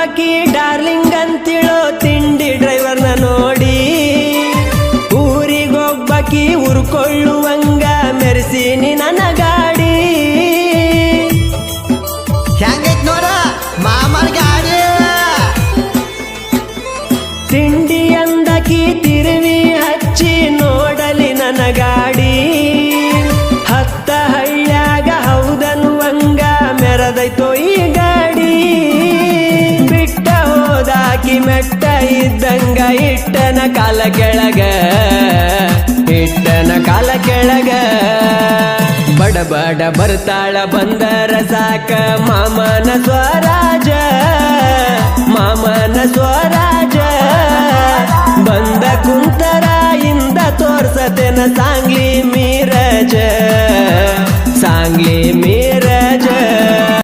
ಒಬ್ಬಕಿ darling ಅಂತಿಳೋ ತಿಂಡಿ ಡ್ರೈವರ್ನ ನೋಡಿ ಊರಿಗೊಬ್ಬಕಿ ಉರ್ಕೊಳ್ಳುವಂಗ ಮೆರೆಸೀನಿ ನನ್ನ ಗಾಡಿ ಹೆಂಗೈತ್ ನೋಡ ಮಾಮನ ಗಾಡಿ ತಿಂಡಿ ಅಂದಕಿ ತಿರುವಿ ಹಚ್ಚಿ ನೋಡಲಿ ನನ್ನ ಗಾಡಿ ಹತ್ತ ಹಳ್ಳ್ಯಾಗ ಹೌದನ್ನುವಂಗ ಮೆರದೈತೋ ಈ ಗಾಡಿ ಬಿಟ್ಟ ಹೋದಾಕಿ ಮೆಟ್ಟ ಇದ್ದಂಗ ಇಟ್ಟನ ಕಾಲ ಕೆಳಗ ಇಟ್ಟನ ಕಾಲ ಕೆಳಗ ಬಡ ಬಡ ಬರ್ತಾಳ ಬಂದರ ಸಾಕ ಮಾಮನ ಸ್ವರಾಜ ಮಾಮನ ಸ್ವರಾಜ ಬಂದ ಕುಂತರ ಇಂದ ತೋರ್ಸತೆನ ಸಾಂಗ್ಲಿ ಮೀರಜ ಸಾಂಗ್ಲಿ ಮೀರಜ